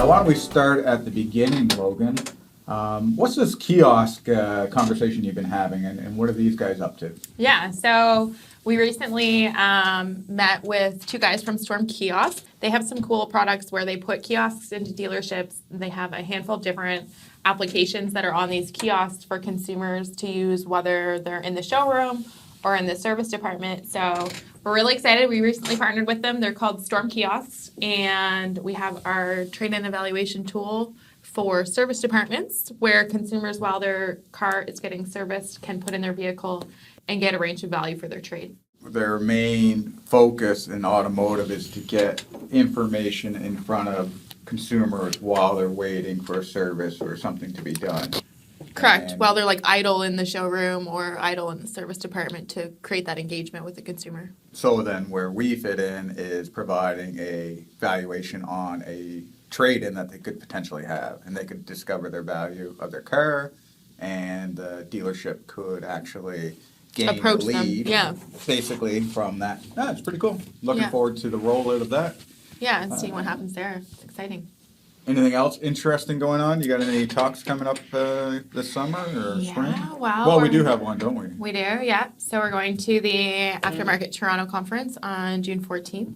Why don't we start at the beginning, Logan? What's this kiosk conversation you've been having, and what are these guys up to? Yeah, so we recently met with two guys from Storm Kiosks. They have some cool products where they put kiosks into dealerships. They have a handful of different applications that are on these kiosks for consumers to use, whether they're in the showroom or in the service department. So we're really excited. We recently partnered with them. They're called Storm Kiosks, and we have our trade-in evaluation tool for service departments where consumers, while their car is getting serviced, can put in their vehicle and get a range of value for their trade. Their main focus in automotive is to get information in front of consumers while they're waiting for a service or something to be done. Correct. And While they're like idle in the showroom or idle in the service department to create that engagement with the consumer. so then where we fit in is providing a valuation on a trade-in that they could potentially have, and they could discover their value of their car, and the dealership could actually gain Approach a them, lead, yeah. basically from that. It's pretty cool. Looking Yeah. forward to the rollout of that. Yeah, and seeing what happens there. It's exciting. Anything else interesting going on? You got any talks coming up this summer or Yeah, spring? well, Well, we we're- do have one, don't we? We do, yeah. So we're going to the Aftermarket Toronto Conference on June 14th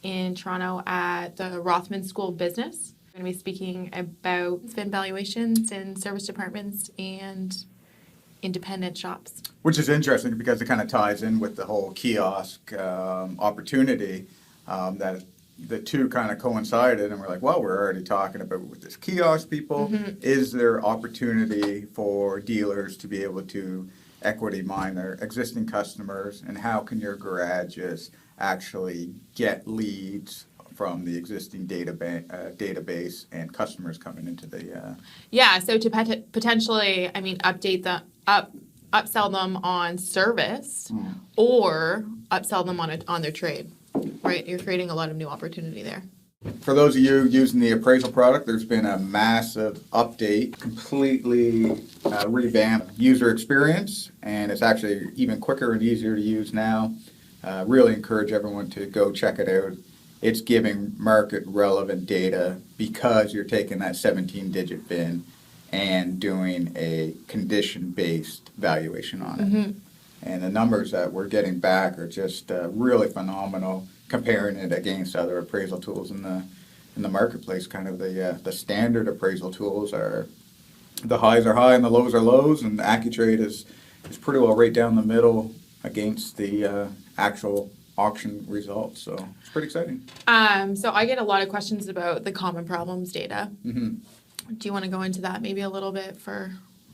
in Toronto at the Rothman School of Business. We're going to be speaking about VIN valuations in service departments and independent shops. Which is interesting because it kind of ties in with the whole kiosk opportunity, that the two kind of coincided, and we're like, well, we're already talking about with this kiosk people. Is there opportunity for dealers to be able to equity mine their existing customers, and how can your garages actually get leads from the existing database and customers coming into the Yeah, so to potentially, update the upsell them on service or upsell them on their trade, right? You're creating a lot of new opportunity there. For those of you using the appraisal product, there's been a massive update, completely revamped user experience, and it's actually even quicker and easier to use now. Really encourage everyone to go check it out. It's giving market relevant data because you're taking that 17-digit VIN and doing a condition-based valuation on it. And the numbers that we're getting back are just really phenomenal, comparing it against other appraisal tools in the marketplace. Kind of the standard appraisal tools are, the highs are high and the lows are lows, and Accu-Trade is pretty well right down the middle against the actual auction results. So it's pretty exciting. So I get a lot of questions about the common problems data. Mm-hmm. Do you want to go into that maybe a little bit for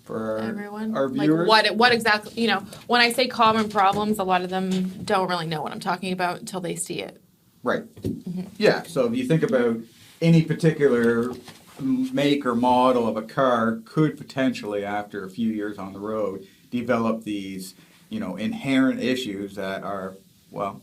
everyone? our viewers. Like what exactly, when I say common problems, a lot of them don't really know what I'm talking about until they see it. Right. Yeah, so if you think about any particular make or model of a car could potentially, after a few years on the road, develop these, inherent issues that are, well,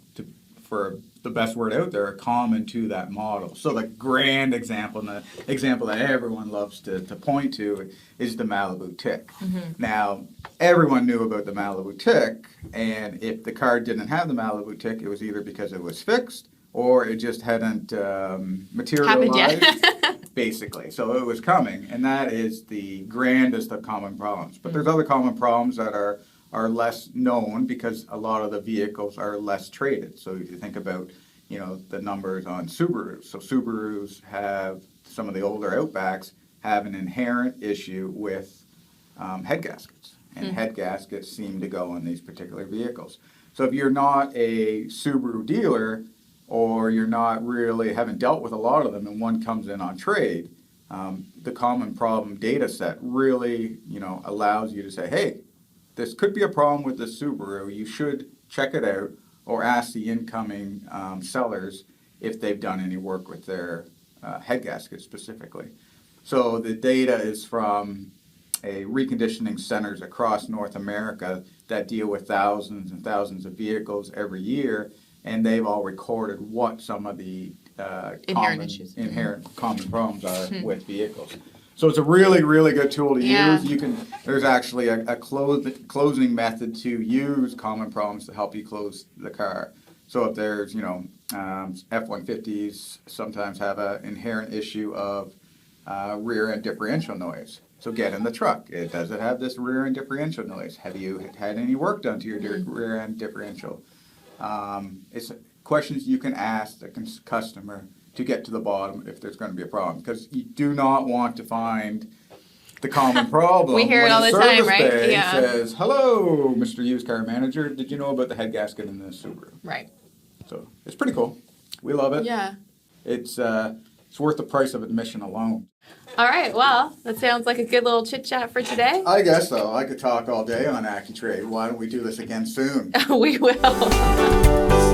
for the best word out there, are common to that model. So the grand example, and the example that everyone loves to point to, is the Malibu Tick. Now, everyone knew about the Malibu Tick, and if the car didn't have the Malibu Tick, it was either because it was fixed or it just hadn't materialized, basically. So it was coming, and that is the grandest of common problems. But there's other common problems that are less known because a lot of the vehicles are less traded. So if you think about, the numbers on Subarus. So Subarus have, some of the older Outbacks have an inherent issue with head gaskets. And head gaskets seem to go on these particular vehicles. So if you're not a Subaru dealer, or you're not really, haven't dealt with a lot of them, and one comes in on trade, the common problem data set really, allows you to say, hey, this could be a problem with the Subaru. You should check it out, or ask the incoming sellers if they've done any work with their head gasket specifically. So the data is from a reconditioning centers across North America that deal with thousands and thousands of vehicles every year, and they've all recorded what some of the inherent common problems are with vehicles. So it's a really, really good tool to use. There's actually a closing method to use common problems to help you close the car. So if there's, F-150s sometimes have an inherent issue of rear end differential noise. So get in the truck. Does it have this rear end differential noise? Have you had any work done to your rear end differential? It's questions you can ask the customer to get to the bottom if there's going to be a problem, because you do not want to find the common problem. We hear it when all the time, service right? bay Yeah. says, "Hello, Mr. Used Car Manager. Did you know about the head gasket in this Subaru?" Right. So it's pretty cool. We love it. Yeah. It's worth the price of admission alone. All right. Well, that sounds like a good little chit chat for today. I guess so. I could talk all day on Accu-Trade. Why don't we do this again soon? We will.